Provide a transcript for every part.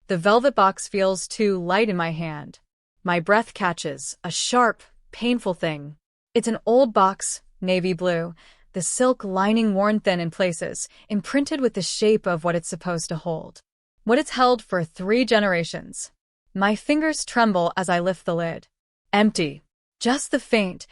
The velvet box feels too light in my hand. My breath catches, a sharp, painful thing. It's an old box, navy blue, the silk lining worn thin in places, imprinted with the shape of what it's supposed to hold. What it's held for 3 generations. My fingers tremble as I lift the lid. Empty. Just the faint,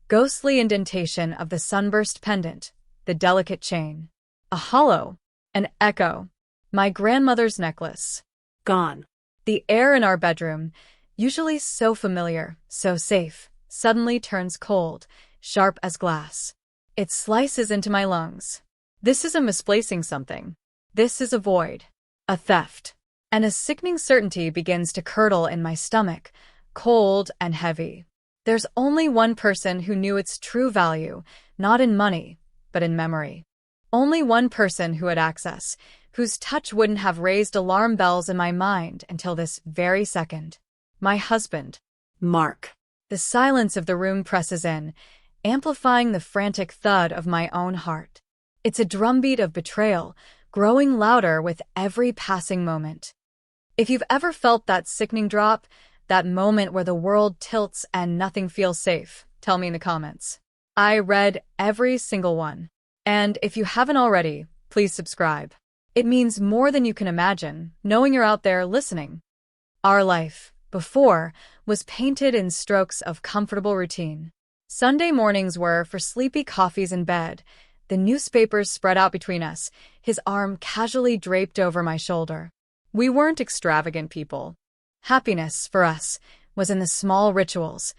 ghostly indentation of the sunburst pendant, the delicate chain. A hollow, an echo. My grandmother's necklace. Gone. The air in our bedroom, usually so familiar, so safe, suddenly turns cold, sharp as glass. It slices into my lungs. This is a misplacing something. This is a void. A theft. And a sickening certainty begins to curdle in my stomach, cold and heavy. There's only one person who knew its true value, not in money, but in memory. Only one person who had access, whose touch wouldn't have raised alarm bells in my mind until this very second. My husband, Mark. The silence of the room presses in, amplifying the frantic thud of my own heart. It's a drumbeat of betrayal, growing louder with every passing moment. If you've ever felt that sickening drop, that moment where the world tilts and nothing feels safe, tell me in the comments. I read every single one. And if you haven't already, please subscribe. It means more than you can imagine, knowing you're out there listening. Our life, before, was painted in strokes of comfortable routine. Sunday mornings were for sleepy coffees in bed, the newspapers spread out between us, his arm casually draped over my shoulder. We weren't extravagant people. Happiness, for us, was in the small rituals,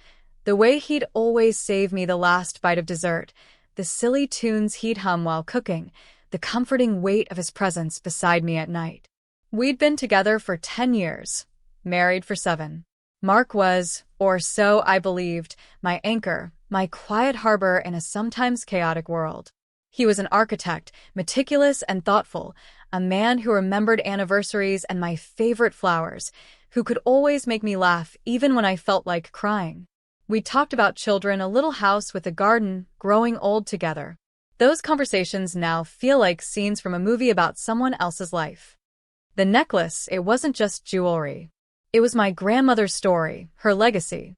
the way he'd always save me the last bite of dessert, the silly tunes he'd hum while cooking, the comforting weight of his presence beside me at night. We'd been together for 10 years, married for 7. Mark was, or so I believed, my anchor, my quiet harbor in a sometimes chaotic world. He was an architect, meticulous and thoughtful, a man who remembered anniversaries and my favorite flowers, who could always make me laugh even when I felt like crying. We talked about children, a little house with a garden, growing old together. Those conversations now feel like scenes from a movie about someone else's life. The necklace, it wasn't just jewelry. It was my grandmother's story, her legacy.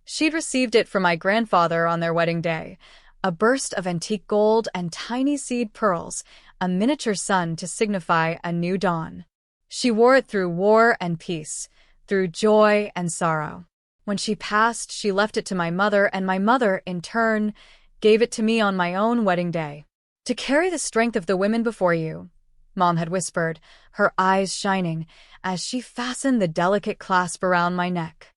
She'd received it from my grandfather on their wedding day, a burst of antique gold and tiny seed pearls, a miniature sun to signify a new dawn. She wore it through war and peace, through joy and sorrow. When she passed, she left it to my mother, and my mother, in turn, gave it to me on my own wedding day. To carry the strength of the women before you, Mom had whispered, her eyes shining, as she fastened the delicate clasp around my neck.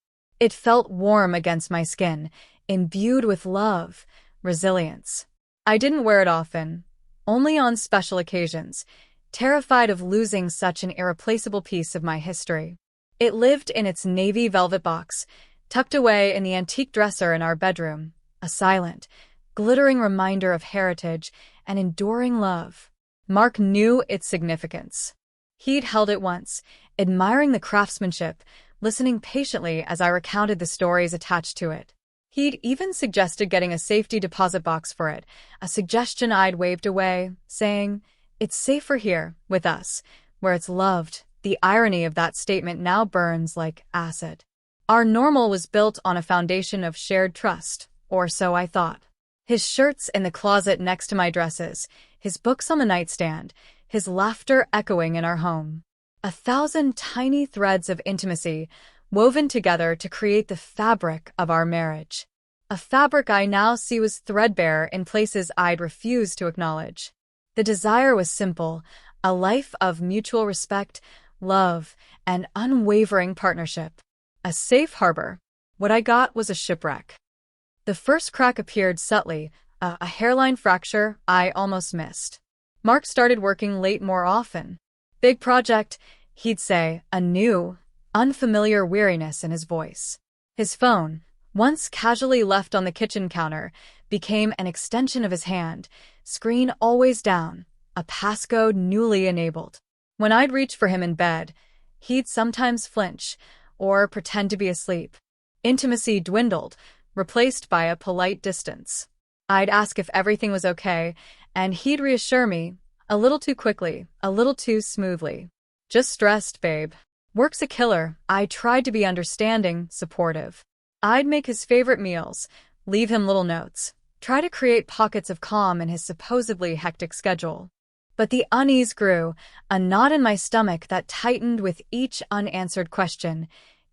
It felt warm against my skin, imbued with love, resilience. I didn't wear it often, only on special occasions, terrified of losing such an irreplaceable piece of my history. It lived in its navy velvet box, tucked away in the antique dresser in our bedroom, a silent, glittering reminder of heritage and enduring love. Mark knew its significance. He'd held it once, admiring the craftsmanship, listening patiently as I recounted the stories attached to it. He'd even suggested getting a safety deposit box for it, a suggestion I'd waved away, saying, "It's safer here, with us, where it's loved." The irony of that statement now burns like acid. Our normal was built on a foundation of shared trust, or so I thought. His shirts in the closet next to my dresses, his books on the nightstand, his laughter echoing in our home. 1,000 tiny threads of intimacy woven together to create the fabric of our marriage. A fabric I now see was threadbare in places I'd refused to acknowledge. The desire was simple, a life of mutual respect, love, and unwavering partnership. A safe harbor. What I got was a shipwreck. The first crack appeared subtly, a hairline fracture I almost missed. Mark started working late more often. Big project, he'd say, a new, unfamiliar weariness in his voice. His phone, once casually left on the kitchen counter, became an extension of his hand, screen always down, a passcode newly enabled. When I'd reach for him in bed, he'd sometimes flinch or pretend to be asleep. Intimacy dwindled, replaced by a polite distance. I'd ask if everything was okay, and he'd reassure me, a little too quickly, a little too smoothly. "Just stressed, babe." Work's a killer. I tried to be understanding, supportive. I'd make his favorite meals, leave him little notes, try to create pockets of calm in his supposedly hectic schedule. But the unease grew, a knot in my stomach that tightened with each unanswered question,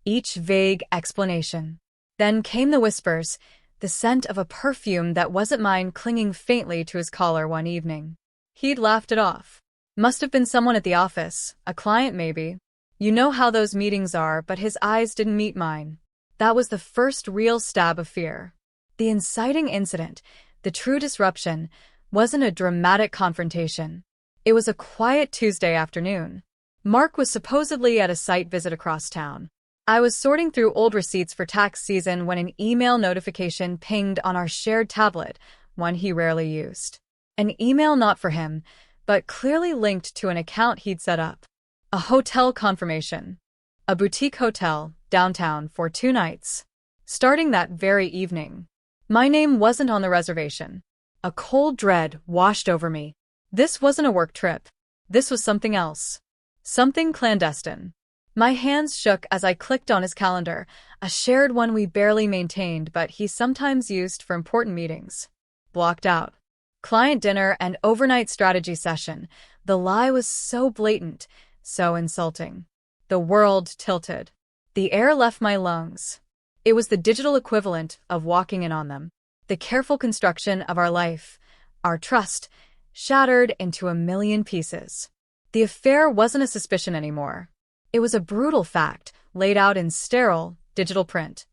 each vague explanation. Then came the whispers, the scent of a perfume that wasn't mine clinging faintly to his collar one evening. He'd laughed it off. Must have been someone at the office, a client maybe. You know how those meetings are, but his eyes didn't meet mine. That was the first real stab of fear. The inciting incident, the true disruption, wasn't a dramatic confrontation. It was a quiet Tuesday afternoon. Mark was supposedly at a site visit across town. I was sorting through old receipts for tax season when an email notification pinged on our shared tablet, one he rarely used. An email not for him, but clearly linked to an account he'd set up. A hotel confirmation. A boutique hotel, downtown, for 2 nights. Starting that very evening. My name wasn't on the reservation. A cold dread washed over me. This wasn't a work trip. This was something else. Something clandestine. My hands shook as I clicked on his calendar, a shared one we barely maintained but he sometimes used for important meetings. Blocked out. Client dinner and overnight strategy session. The lie was so blatant, so insulting. The world tilted. The air left my lungs. It was the digital equivalent of walking in on them. The careful construction of our life, our trust, shattered into a million pieces. The affair wasn't a suspicion anymore. It was a brutal fact, laid out in sterile, digital print.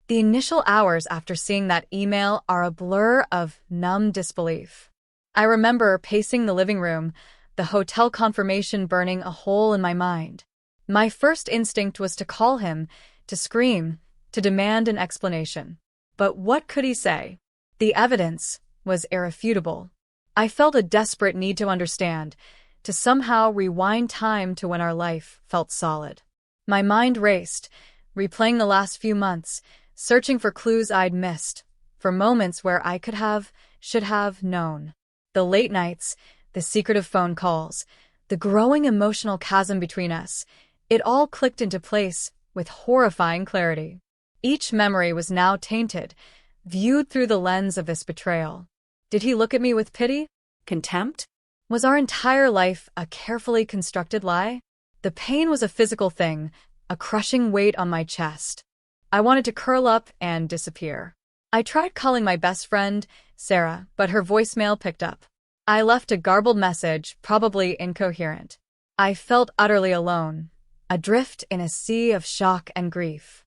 The initial hours after seeing that email are a blur of numb disbelief. I remember pacing the living room, the hotel confirmation burning a hole in my mind. My first instinct was to call him, to scream, to demand an explanation. But what could he say? The evidence was irrefutable. I felt a desperate need to understand, to somehow rewind time to when our life felt solid. My mind raced, replaying the last few months, searching for clues I'd missed, for moments where I could have, should have known. The late nights, the secretive phone calls, the growing emotional chasm between us, it all clicked into place with horrifying clarity. Each memory was now tainted, viewed through the lens of this betrayal. Did he look at me with pity? Contempt? Was our entire life a carefully constructed lie? The pain was a physical thing, a crushing weight on my chest. I wanted to curl up and disappear. I tried calling my best friend, Sarah, but her voicemail picked up. I left a garbled message, probably incoherent. I felt utterly alone, adrift in a sea of shock and grief.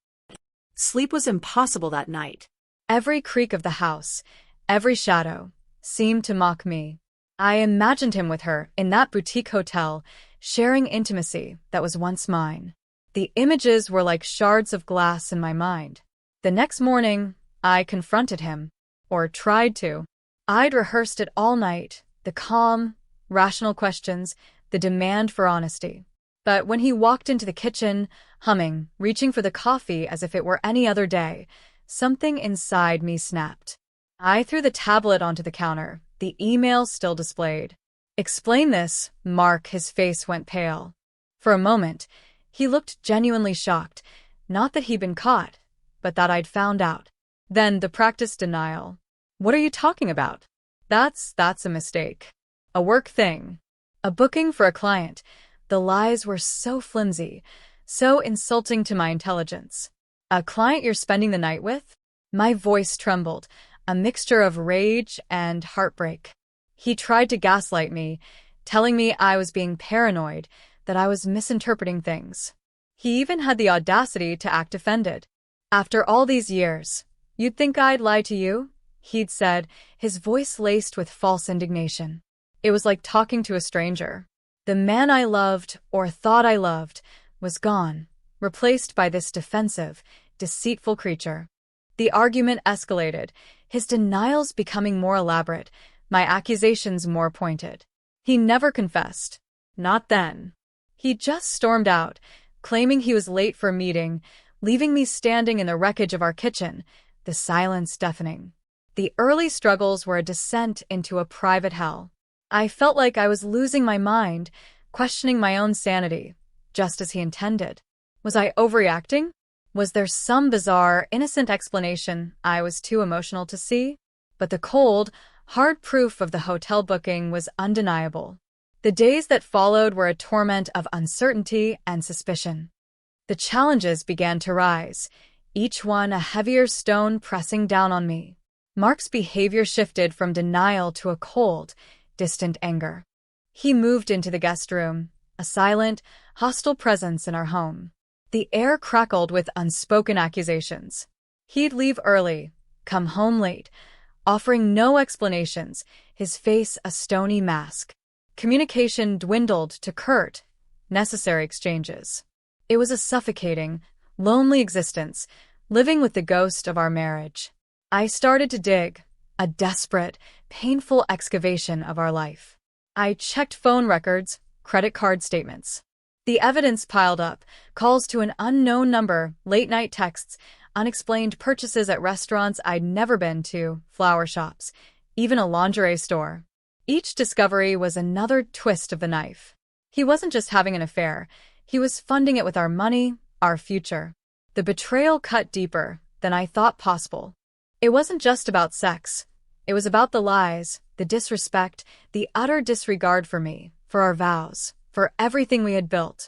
Sleep was impossible that night. Every creak of the house, every shadow, seemed to mock me. I imagined him with her in that boutique hotel, sharing intimacy that was once mine. The images were like shards of glass in my mind. The next morning, I confronted him, or tried to. I'd rehearsed it all night, the calm, rational questions, the demand for honesty. But when he walked into the kitchen, humming, reaching for the coffee as if it were any other day, something inside me snapped. I threw the tablet onto the counter, the email still displayed. Explain this, Mark, his face went pale. For a moment, he looked genuinely shocked, not that he'd been caught, but that I'd found out. Then the practiced denial. What are you talking about? That's a mistake. A work thing. A booking for a client. The lies were so flimsy, so insulting to my intelligence. A client you're spending the night with? My voice trembled, a mixture of rage and heartbreak. He tried to gaslight me, telling me I was being paranoid, that I was misinterpreting things. He even had the audacity to act offended. After all these years, you'd think I'd lie to you? He'd said, his voice laced with false indignation. It was like talking to a stranger. The man I loved, or thought I loved, was gone, replaced by this defensive, deceitful creature. The argument escalated, his denials becoming more elaborate, my accusations more pointed. He never confessed. Not then. He just stormed out, claiming he was late for a meeting, leaving me standing in the wreckage of our kitchen, the silence deafening. The early struggles were a descent into a private hell. I felt like I was losing my mind, questioning my own sanity, just as he intended. Was I overreacting? Was there some bizarre, innocent explanation I was too emotional to see? But the cold, hard proof of the hotel booking was undeniable. The days that followed were a torment of uncertainty and suspicion. The challenges began to rise, each one a heavier stone pressing down on me. Mark's behavior shifted from denial to a cold, distant anger. He moved into the guest room, a silent, hostile presence in our home. The air crackled with unspoken accusations. He'd leave early, come home late, offering no explanations, his face a stony mask. Communication dwindled to curt, necessary exchanges. It was a suffocating, lonely existence, living with the ghost of our marriage. I started to dig, a desperate, painful excavation of our life. I checked phone records, credit card statements. The evidence piled up, calls to an unknown number, late-night texts, unexplained purchases at restaurants I'd never been to, flower shops, even a lingerie store. Each discovery was another twist of the knife. He wasn't just having an affair, he was funding it with our money, our future. The betrayal cut deeper than I thought possible. It wasn't just about sex. It was about the lies, the disrespect, the utter disregard for me, for our vows, for everything we had built.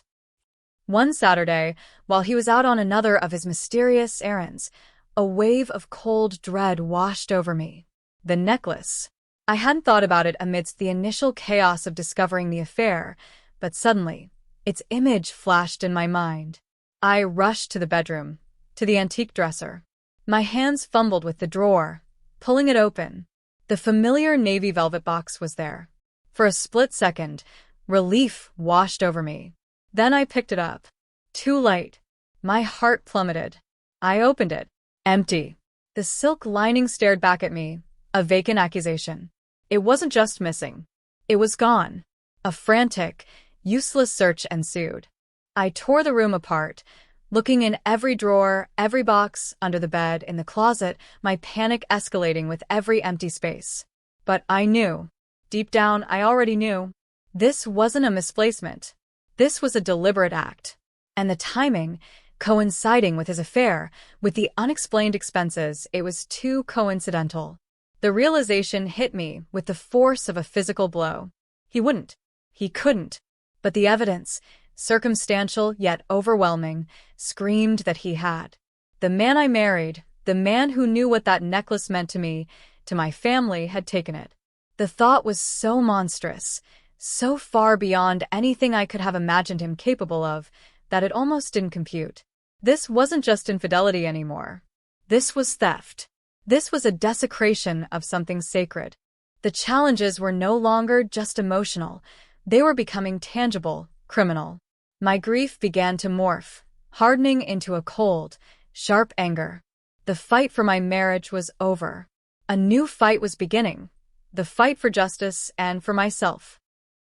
One Saturday, while he was out on another of his mysterious errands, a wave of cold dread washed over me. The necklace. I hadn't thought about it amidst the initial chaos of discovering the affair, but suddenly, its image flashed in my mind. I rushed to the bedroom, to the antique dresser. My hands fumbled with the drawer, pulling it open. The familiar navy velvet box was there. For a split second, relief washed over me. Then I picked it up. Too late. My heart plummeted. I opened it. Empty. The silk lining stared back at me, a vacant accusation. It wasn't just missing. It was gone. A frantic, useless search ensued. I tore the room apart, looking in every drawer, every box, under the bed, in the closet, my panic escalating with every empty space. But I knew. Deep down, I already knew. This wasn't a misplacement. This was a deliberate act. And the timing, coinciding with his affair, with the unexplained expenses, it was too coincidental. The realization hit me with the force of a physical blow. He wouldn't. He couldn't. But the evidence, circumstantial yet overwhelming, screamed that he had. The man I married, the man who knew what that necklace meant to me, to my family, had taken it. The thought was so monstrous, so far beyond anything I could have imagined him capable of, that it almost didn't compute. This wasn't just infidelity anymore. This was theft. This was a desecration of something sacred. The challenges were no longer just emotional. They were becoming tangible, criminal. My grief began to morph, hardening into a cold, sharp anger. The fight for my marriage was over. A new fight was beginning. The fight for justice and for myself.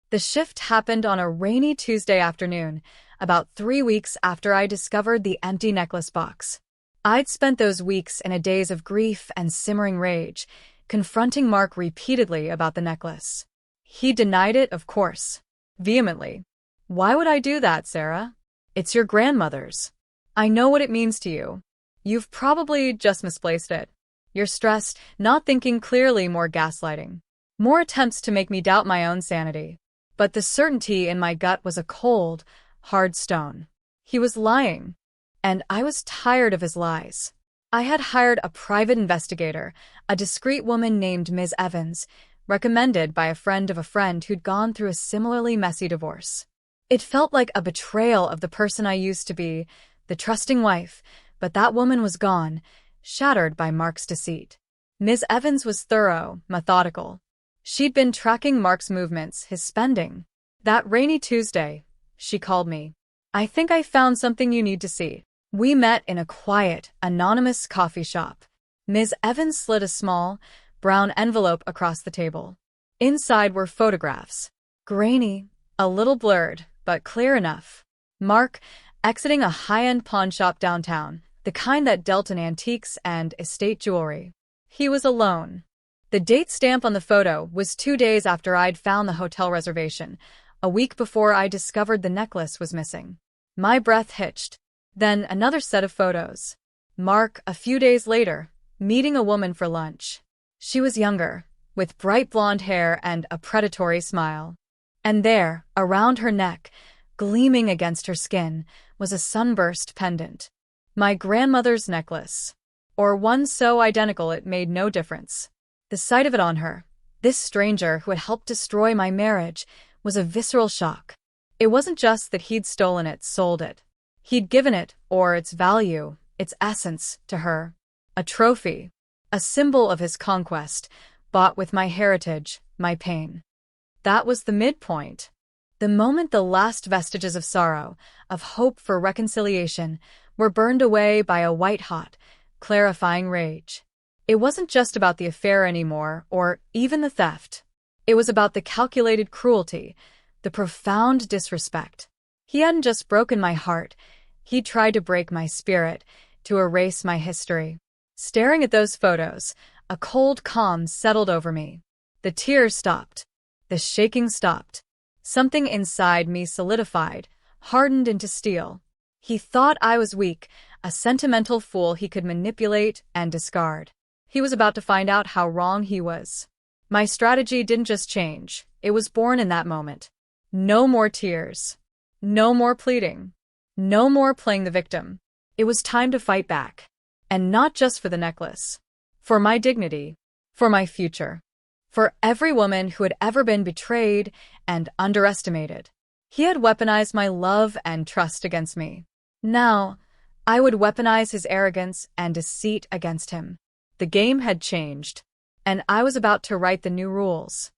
The shift happened on a rainy Tuesday afternoon, about 3 weeks after I discovered the empty necklace box. I'd spent those weeks in a daze of grief and simmering rage, confronting Mark repeatedly about the necklace. He denied it, of course, vehemently. Why would I do that, Sarah? It's your grandmother's. I know what it means to you. You've probably just misplaced it. You're stressed, not thinking clearly, more gaslighting. More attempts to make me doubt my own sanity. But the certainty in my gut was a cold, hard stone. He was lying. And I was tired of his lies. I had hired a private investigator, a discreet woman named Ms. Evans, recommended by a friend of a friend who'd gone through a similarly messy divorce. It felt like a betrayal of the person I used to be, the trusting wife, but that woman was gone, shattered by Mark's deceit. Ms. Evans was thorough, methodical. She'd been tracking Mark's movements, his spending. That rainy Tuesday, she called me. I think I found something you need to see. We met in a quiet, anonymous coffee shop. Ms. Evans slid a small, brown envelope across the table. Inside were photographs. Grainy, a little blurred, but clear enough. Mark, exiting a high-end pawn shop downtown, the kind that dealt in antiques and estate jewelry. He was alone. The date stamp on the photo was 2 days after I'd found the hotel reservation, a week before I discovered the necklace was missing. My breath hitched. Then another set of photos. Mark, a few days later, meeting a woman for lunch. She was younger, with bright blonde hair and a predatory smile. And there, around her neck, gleaming against her skin, was a sunburst pendant. My grandmother's necklace. Or one so identical it made no difference. The sight of it on her, this stranger who had helped destroy my marriage, was a visceral shock. It wasn't just that he'd stolen it, sold it. He'd given it, or its value, its essence, to her. A trophy. A symbol of his conquest, bought with my heritage, my pain. That was the midpoint. The moment the last vestiges of sorrow, of hope for reconciliation, were burned away by a white-hot, clarifying rage. It wasn't just about the affair anymore, or even the theft. It was about the calculated cruelty, the profound disrespect. He hadn't just broken my heart, he'd tried to break my spirit, to erase my history. Staring at those photos, a cold calm settled over me. The tears stopped. The shaking stopped. Something inside me solidified, hardened into steel. He thought I was weak, a sentimental fool he could manipulate and discard. He was about to find out how wrong he was. My strategy didn't just change, it was born in that moment. No more tears. No more pleading. No more playing the victim. It was time to fight back. And not just for the necklace. For my dignity. For my future. For every woman who had ever been betrayed and underestimated. He had weaponized my love and trust against me. Now, I would weaponize his arrogance and deceit against him. The game had changed, and I was about to write the new rules.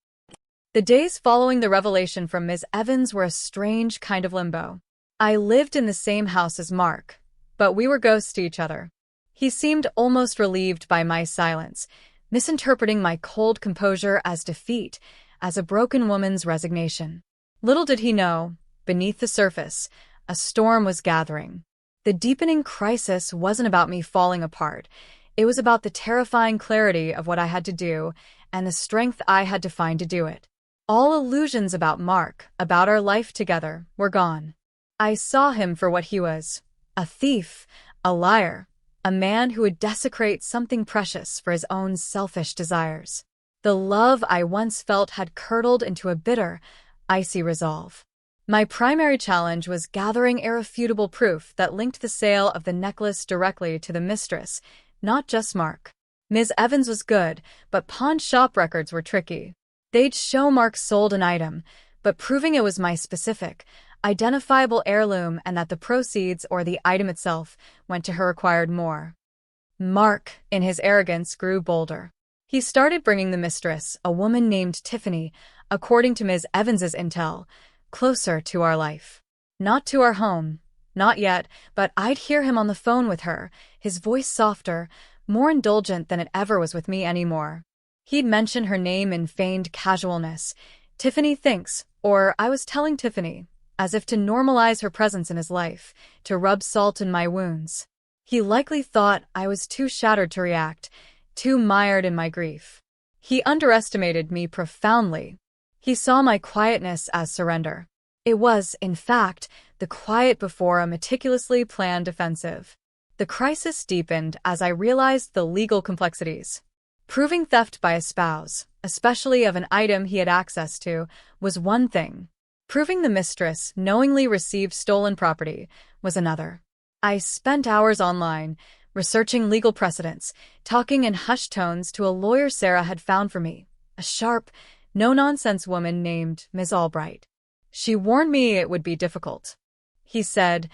The days following the revelation from Ms. Evans were a strange kind of limbo. I lived in the same house as Mark, but we were ghosts to each other. He seemed almost relieved by my silence, misinterpreting my cold composure as defeat, as a broken woman's resignation. Little did he know, beneath the surface, a storm was gathering. The deepening crisis wasn't about me falling apart. It was about the terrifying clarity of what I had to do and the strength I had to find to do it. All illusions about Mark, about our life together, were gone. I saw him for what he was, a thief, a liar, a man who would desecrate something precious for his own selfish desires. The love I once felt had curdled into a bitter, icy resolve. My primary challenge was gathering irrefutable proof that linked the sale of the necklace directly to the mistress, not just Mark. Ms. Evans was good, but pawn shop records were tricky. They'd show Mark sold an item, but proving it was my specific, identifiable heirloom and that the proceeds or the item itself went to her required more. Mark, in his arrogance, grew bolder. He started bringing the mistress, a woman named Tiffany, according to Ms. Evans's intel, closer to our life. Not to our home. Not yet, but I'd hear him on the phone with her, his voice softer, more indulgent than it ever was with me anymore. He'd mention her name in feigned casualness. Tiffany thinks, or I was telling Tiffany, as if to normalize her presence in his life, to rub salt in my wounds. He likely thought I was too shattered to react, too mired in my grief. He underestimated me profoundly. He saw my quietness as surrender. It was, in fact, the quiet before a meticulously planned offensive. The crisis deepened as I realized the legal complexities. Proving theft by a spouse, especially of an item he had access to, was one thing. Proving the mistress knowingly received stolen property was another. I spent hours online, researching legal precedents, talking in hushed tones to a lawyer Sarah had found for me, a sharp, no-nonsense woman named Ms. Albright. She warned me it would be difficult. She said,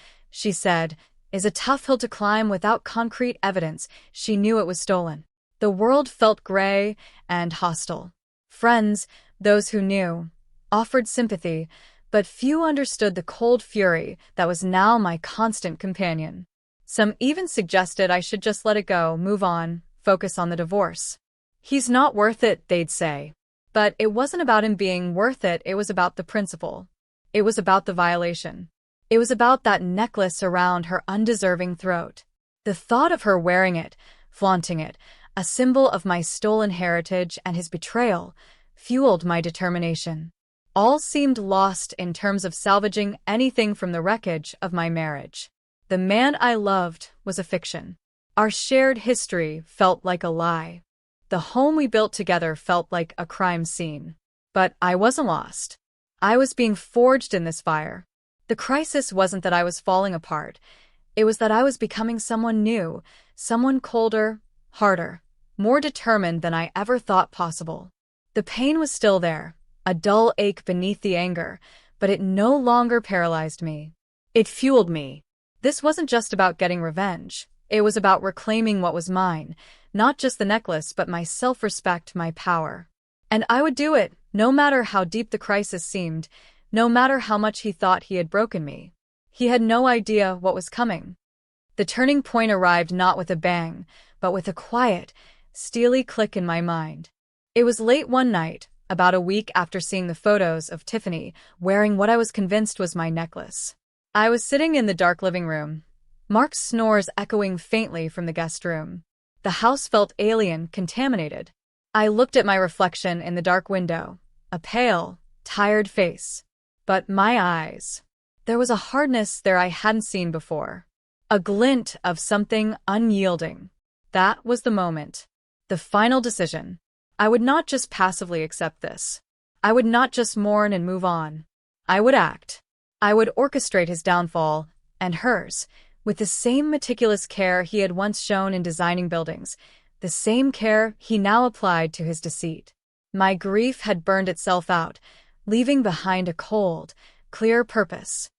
is a tough hill to climb without concrete evidence. She knew it was stolen. The world felt gray and hostile. Friends, those who knew, offered sympathy, but few understood the cold fury that was now my constant companion. Some even suggested I should just let it go, move on, focus on the divorce. He's not worth it, they'd say. But it wasn't about him being worth it, it was about the principle. It was about the violation. It was about that necklace around her undeserving throat. The thought of her wearing it, flaunting it, a symbol of my stolen heritage and his betrayal, fueled my determination. All seemed lost in terms of salvaging anything from the wreckage of my marriage. The man I loved was a fiction. Our shared history felt like a lie. The home we built together felt like a crime scene. But I wasn't lost. I was being forged in this fire. The crisis wasn't that I was falling apart. It was that I was becoming someone new, someone colder, harder, more determined than I ever thought possible. The pain was still there, a dull ache beneath the anger, but it no longer paralyzed me. It fueled me. This wasn't just about getting revenge. It was about reclaiming what was mine, not just the necklace but my self-respect, my power. And I would do it, no matter how deep the crisis seemed, no matter how much he thought he had broken me. He had no idea what was coming. The turning point arrived not with a bang, but with a quiet, steely click in my mind. It was late one night, about a week after seeing the photos of Tiffany wearing what I was convinced was my necklace. I was sitting in the dark living room, Mark's snores echoing faintly from the guest room. The house felt alien, contaminated. I looked at my reflection in the dark window, a pale, tired face. But my eyes. There was a hardness there I hadn't seen before. A glint of something unyielding. That was the moment. The final decision. I would not just passively accept this. I would not just mourn and move on. I would act. I would orchestrate his downfall, and hers, with the same meticulous care he had once shown in designing buildings, the same care he now applied to his deceit. My grief had burned itself out, leaving behind a cold, clear purpose.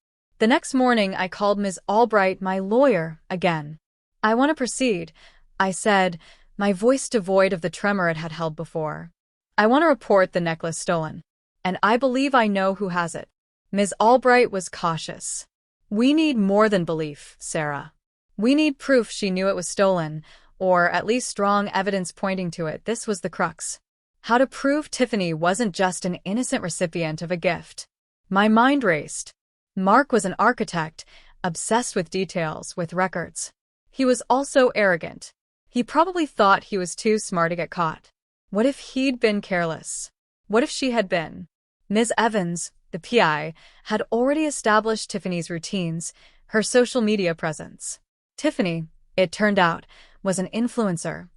The next morning I called Ms. Albright, my lawyer, again. "I want to proceed," I said, my voice devoid of the tremor it had held before. "I want to report the necklace stolen. And I believe I know who has it." Ms. Albright was cautious. "We need more than belief, Sarah. We need proof she knew it was stolen, or at least strong evidence pointing to it." This was the crux. How to prove Tiffany wasn't just an innocent recipient of a gift. My mind raced. Mark was an architect, obsessed with details, with records. He was also arrogant. He probably thought he was too smart to get caught. What if he'd been careless? What if she had been? Ms. Evans, the PI, had already established Tiffany's routines, her social media presence. Tiffany, it turned out, was an influencer,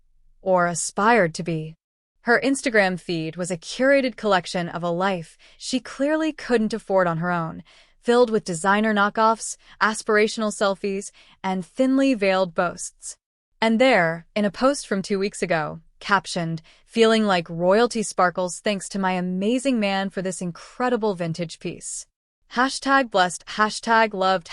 or aspired to be. Her Instagram feed was a curated collection of a life she clearly couldn't afford on her own, filled with designer knockoffs, aspirational selfies, and thinly veiled boasts. And there, in a post from 2 weeks ago, captioned, "Feeling like royalty sparkles thanks to my amazing man for this incredible vintage piece. #blessed, #loved,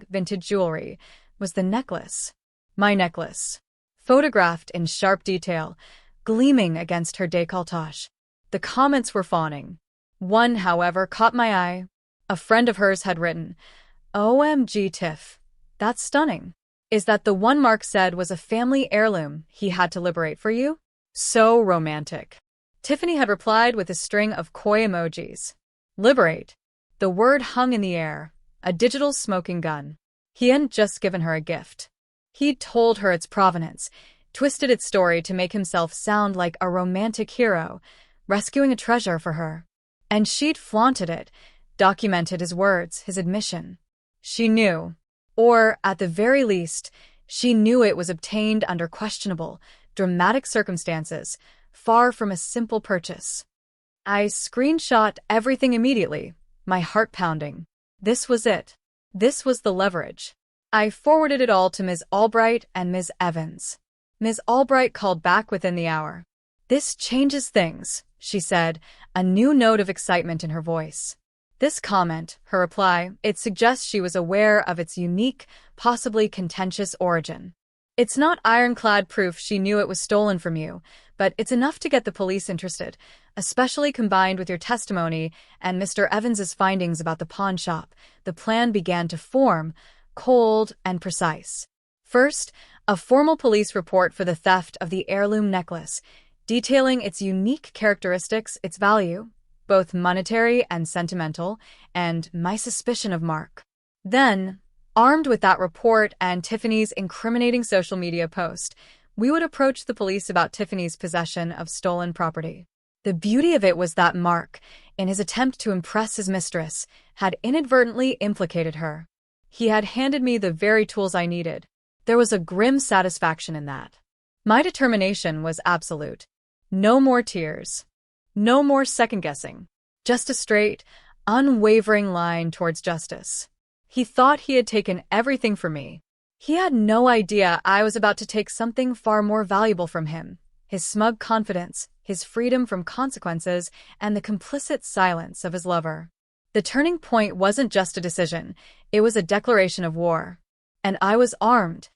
#vintage jewelry," was the necklace. My necklace. Photographed in sharp detail, gleaming against her décolletage. The comments were fawning. One, however, caught my eye. A friend of hers had written, "OMG Tiff, that's stunning. Is that the one Mark said was a family heirloom he had to liberate for you? So romantic." Tiffany had replied with a string of coy emojis. Liberate. The word hung in the air, a digital smoking gun. He hadn't just given her a gift. He'd told her its provenance, twisted its story to make himself sound like a romantic hero, rescuing a treasure for her. And she'd flaunted it, documented his words, his admission. She knew. Or, at the very least, she knew it was obtained under questionable, dramatic circumstances, far from a simple purchase. I screenshot everything immediately, my heart pounding. This was it. This was the leverage. I forwarded it all to Ms. Albright and Ms. Evans. Ms. Albright called back within the hour. "This changes things," she said, a new note of excitement in her voice. This comment, her reply, it suggests she was aware of its unique, possibly contentious origin. It's not ironclad proof she knew it was stolen from you, but it's enough to get the police interested, especially combined with your testimony and Mr. Evans's findings about the pawn shop. The plan began to form, cold and precise. First, a formal police report for the theft of the heirloom necklace, detailing its unique characteristics, its value, both monetary and sentimental, and my suspicion of Mark. Then, armed with that report and Tiffany's incriminating social media post, we would approach the police about Tiffany's possession of stolen property. The beauty of it was that Mark, in his attempt to impress his mistress, had inadvertently implicated her. He had handed me the very tools I needed. There was a grim satisfaction in that. My determination was absolute. No more tears. No more second-guessing. Just a straight, unwavering line towards justice. He thought he had taken everything from me. He had no idea I was about to take something far more valuable from him. His smug confidence, his freedom from consequences, and the complicit silence of his lover. The turning point wasn't just a decision, it was a declaration of war. And I was armed.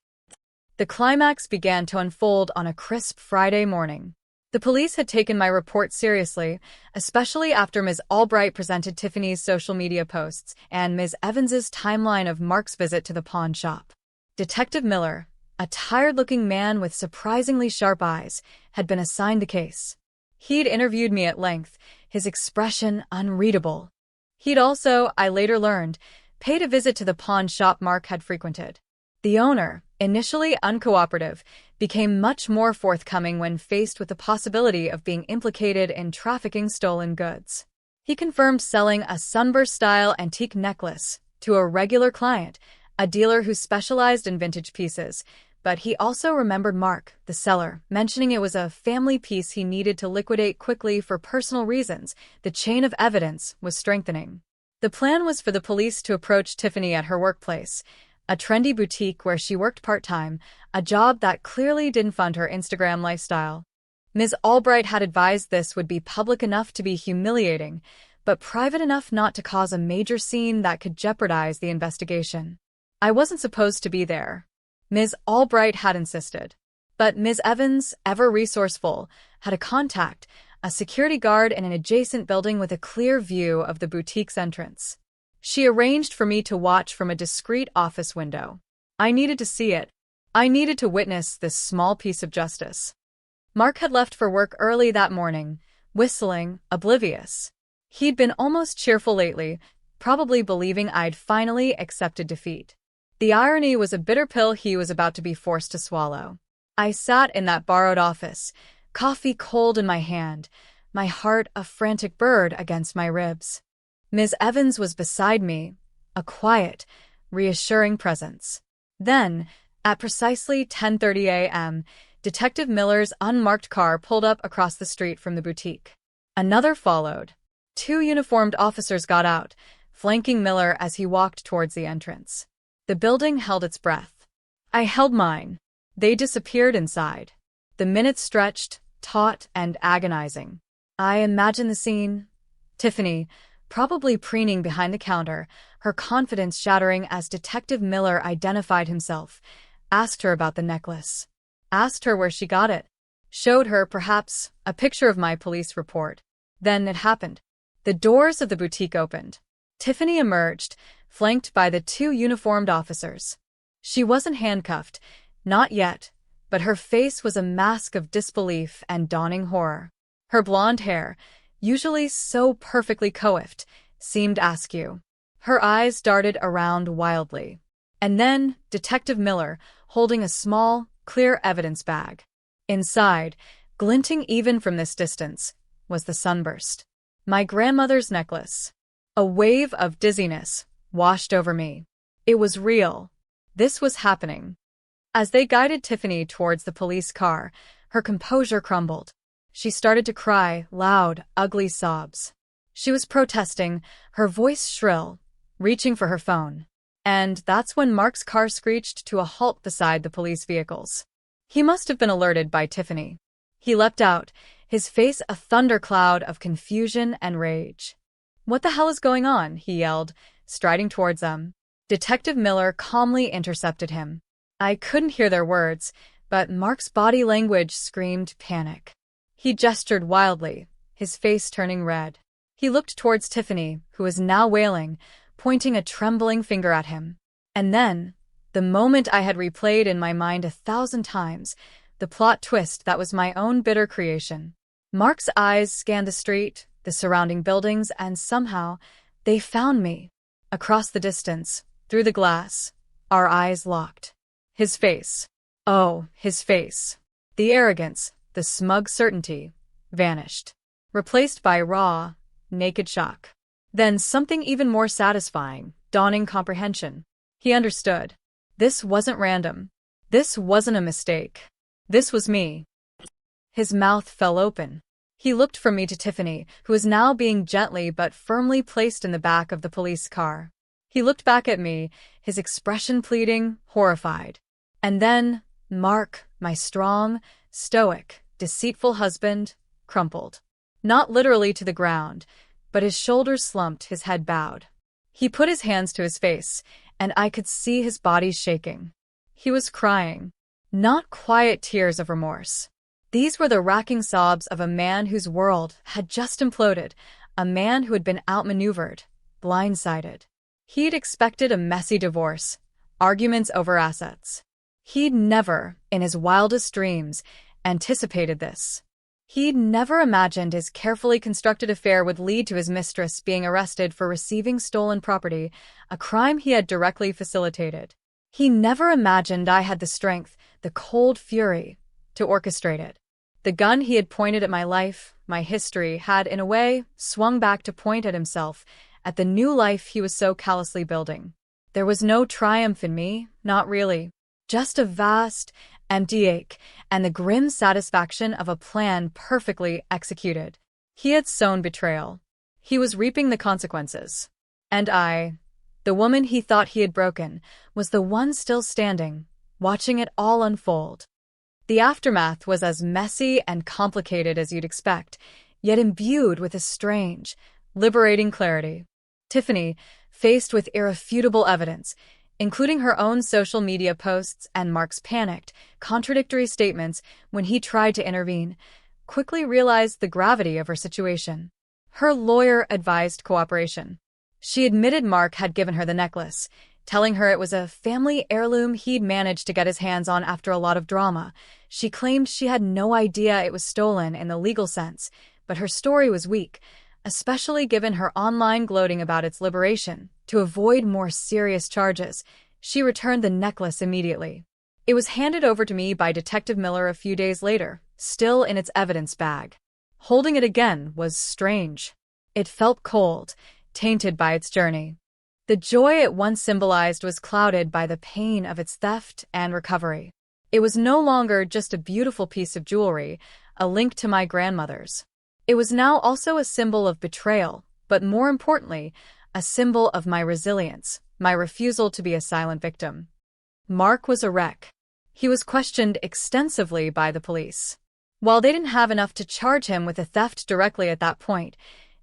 The climax began to unfold on a crisp Friday morning. The police had taken my report seriously, especially after Ms. Albright presented Tiffany's social media posts and Ms. Evans's timeline of Mark's visit to the pawn shop. Detective Miller, a tired-looking man with surprisingly sharp eyes, had been assigned the case. He'd interviewed me at length, his expression unreadable. He'd also, I later learned, paid a visit to the pawn shop Mark had frequented. The owner, initially uncooperative, became much more forthcoming when faced with the possibility of being implicated in trafficking stolen goods. He confirmed selling a sunburst-style antique necklace to a regular client, a dealer who specialized in vintage pieces, but he also remembered Mark, the seller, mentioning it was a family piece he needed to liquidate quickly for personal reasons. The chain of evidence was strengthening. The plan was for the police to approach Tiffany at her workplace, a trendy boutique where she worked part-time, a job that clearly didn't fund her Instagram lifestyle. Ms. Albright had advised this would be public enough to be humiliating, but private enough not to cause a major scene that could jeopardize the investigation. I wasn't supposed to be there. Ms. Albright had insisted. But Ms. Evans, ever resourceful, had a contact, a security guard in an adjacent building with a clear view of the boutique's entrance. She arranged for me to watch from a discreet office window. I needed to see it. I needed to witness this small piece of justice. Mark had left for work early that morning, whistling, oblivious. He'd been almost cheerful lately, probably believing I'd finally accepted defeat. The irony was a bitter pill he was about to be forced to swallow. I sat in that borrowed office, coffee cold in my hand, my heart a frantic bird against my ribs. Ms. Evans was beside me, a quiet, reassuring presence. Then, at precisely 10:30 a.m., Detective Miller's unmarked car pulled up across the street from the boutique. Another followed. 2 uniformed officers got out, flanking Miller as he walked towards the entrance. The building held its breath. I held mine. They disappeared inside. The minutes stretched, taut and agonizing. I imagined the scene. Tiffany, probably preening behind the counter, her confidence shattering as Detective Miller identified himself, asked her about the necklace. Asked her where she got it. Showed her, perhaps, a picture of my police report. Then it happened. The doors of the boutique opened. Tiffany emerged, flanked by the 2 uniformed officers. She wasn't handcuffed, not yet, but her face was a mask of disbelief and dawning horror. Her blonde hair, usually so perfectly coiffed, seemed askew. Her eyes darted around wildly. And then, Detective Miller, holding a small, clear evidence bag. Inside, glinting even from this distance, was the sunburst. My grandmother's necklace. A wave of dizziness washed over me. It was real. This was happening. As they guided Tiffany towards the police car, her composure crumbled. She started to cry, loud, ugly sobs. She was protesting, her voice shrill, reaching for her phone. And that's when Mark's car screeched to a halt beside the police vehicles. He must have been alerted by Tiffany. He leapt out, his face a thundercloud of confusion and rage. "What the hell is going on?" he yelled, striding towards them. Detective Miller calmly intercepted him. I couldn't hear their words, but Mark's body language screamed panic. He gestured wildly, his face turning red. He looked towards Tiffany, who was now wailing, pointing a trembling finger at him. And then, the moment I had replayed in my mind 1,000 times, the plot twist that was my own bitter creation. Mark's eyes scanned the street, the surrounding buildings, and somehow, they found me. Across the distance, through the glass, our eyes locked. His face. Oh, his face. The arrogance, the smug certainty, vanished. Replaced by raw, naked shock. Then something even more satisfying, dawning comprehension. He understood. This wasn't random. This wasn't a mistake. This was me. His mouth fell open. He looked from me to Tiffany, who was now being gently but firmly placed in the back of the police car. He looked back at me, his expression pleading, horrified. And then, Mark, my strong, stoic, deceitful husband, crumpled. Not literally to the ground, but his shoulders slumped, his head bowed. He put his hands to his face, and I could see his body shaking. He was crying. Not quiet tears of remorse. These were the racking sobs of a man whose world had just imploded, a man who had been outmaneuvered, blindsided. He'd expected a messy divorce, arguments over assets. He'd never, in his wildest dreams, anticipated this. He'd never imagined his carefully constructed affair would lead to his mistress being arrested for receiving stolen property, a crime he had directly facilitated. He never imagined I had the strength, the cold fury, to orchestrate it. The gun he had pointed at my life, my history, had, in a way, swung back to point at himself, at the new life he was so callously building. There was no triumph in me, not really. Just a vast, empty ache, and the grim satisfaction of a plan perfectly executed. He had sown betrayal. He was reaping the consequences. And I, the woman he thought he had broken, was the one still standing, watching it all unfold. The aftermath was as messy and complicated as you'd expect, yet imbued with a strange, liberating clarity. Tiffany, faced with irrefutable evidence, including her own social media posts and Mark's panicked, contradictory statements when he tried to intervene, quickly realized the gravity of her situation. Her lawyer advised cooperation. She admitted Mark had given her the necklace, telling her it was a family heirloom he'd managed to get his hands on after a lot of drama. She claimed she had no idea it was stolen in the legal sense, but her story was weak, especially given her online gloating about its liberation. To avoid more serious charges, she returned the necklace immediately. It was handed over to me by Detective Miller a few days later, still in its evidence bag. Holding it again was strange. It felt cold, tainted by its journey. The joy it once symbolized was clouded by the pain of its theft and recovery. It was no longer just a beautiful piece of jewelry, a link to my grandmother's. It was now also a symbol of betrayal, but more importantly, a symbol of my resilience, my refusal to be a silent victim. Mark was a wreck. He was questioned extensively by the police. While they didn't have enough to charge him with the theft directly at that point,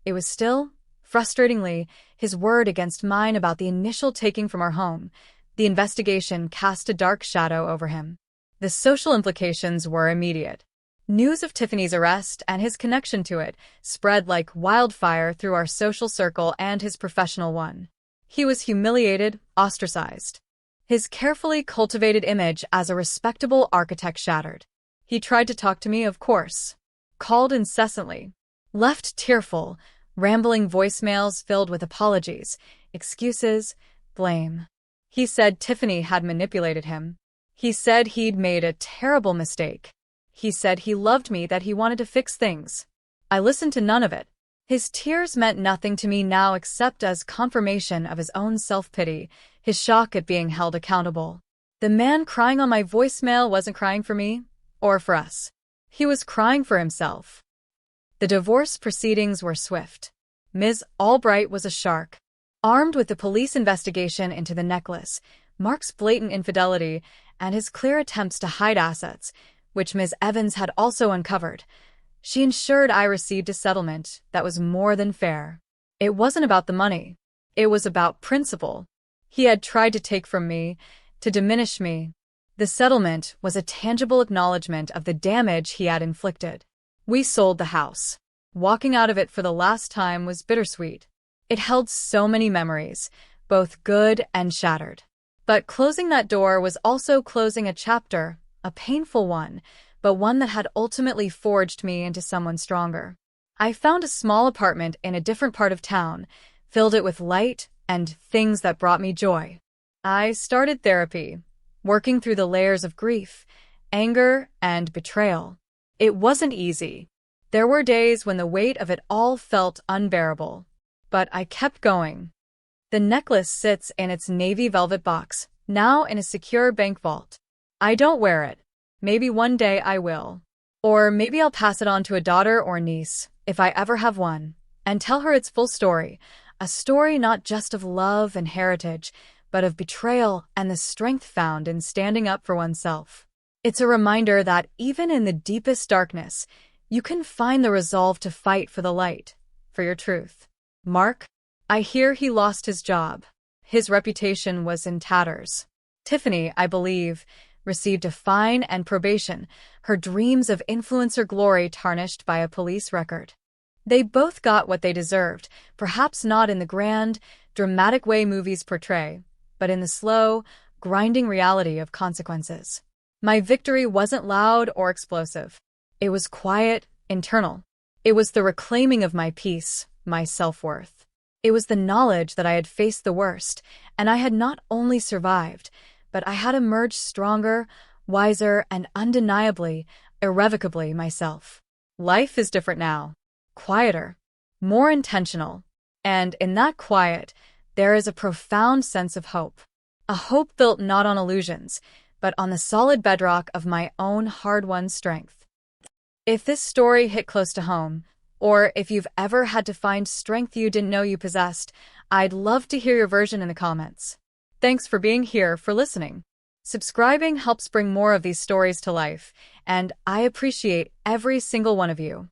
it was still, frustratingly, his word against mine about the initial taking from our home. The investigation cast a dark shadow over him. The social implications were immediate. News of Tiffany's arrest and his connection to it spread like wildfire through our social circle and his professional one. He was humiliated, ostracized. His carefully cultivated image as a respectable architect shattered. He tried to talk to me, of course. Called incessantly. Left tearful, rambling voicemails filled with apologies, excuses, blame. He said Tiffany had manipulated him. He said he'd made a terrible mistake. He said he loved me, that he wanted to fix things. I listened to none of it. His tears meant nothing to me now except as confirmation of his own self-pity, his shock at being held accountable. The man crying on my voicemail wasn't crying for me, or for us. He was crying for himself. The divorce proceedings were swift. Ms. Albright was a shark. Armed with the police investigation into the necklace, Mark's blatant infidelity, and his clear attempts to hide assets, which Ms. Evans had also uncovered, she ensured I received a settlement that was more than fair. It wasn't about the money. It was about principle. He had tried to take from me, to diminish me. The settlement was a tangible acknowledgement of the damage he had inflicted. We sold the house. Walking out of it for the last time was bittersweet. It held so many memories, both good and shattered. But closing that door was also closing a chapter, a painful one, but one that had ultimately forged me into someone stronger. I found a small apartment in a different part of town, filled it with light and things that brought me joy. I started therapy, working through the layers of grief, anger, and betrayal. It wasn't easy. There were days when the weight of it all felt unbearable. But I kept going. The necklace sits in its navy velvet box, now in a secure bank vault. I don't wear it. Maybe one day I will. Or maybe I'll pass it on to a daughter or niece, if I ever have one, and tell her its full story. A story not just of love and heritage, but of betrayal and the strength found in standing up for oneself. It's a reminder that even in the deepest darkness, you can find the resolve to fight for the light, for your truth. Mark? I hear he lost his job. His reputation was in tatters. Tiffany, I believe, received a fine and probation, her dreams of influencer glory tarnished by a police record. They both got what they deserved, perhaps not in the grand, dramatic way movies portray, but in the slow, grinding reality of consequences. My victory wasn't loud or explosive. It was quiet, internal. It was the reclaiming of my peace, my self-worth. It was the knowledge that I had faced the worst, and I had not only survived, but I had emerged stronger, wiser, and undeniably, irrevocably myself. Life is different now. Quieter, more intentional. And in that quiet, there is a profound sense of hope. A hope built not on illusions, but on the solid bedrock of my own hard-won strength. If this story hit close to home, or if you've ever had to find strength you didn't know you possessed, I'd love to hear your version in the comments. Thanks for being here, for listening. Subscribing helps bring more of these stories to life, and I appreciate every single one of you.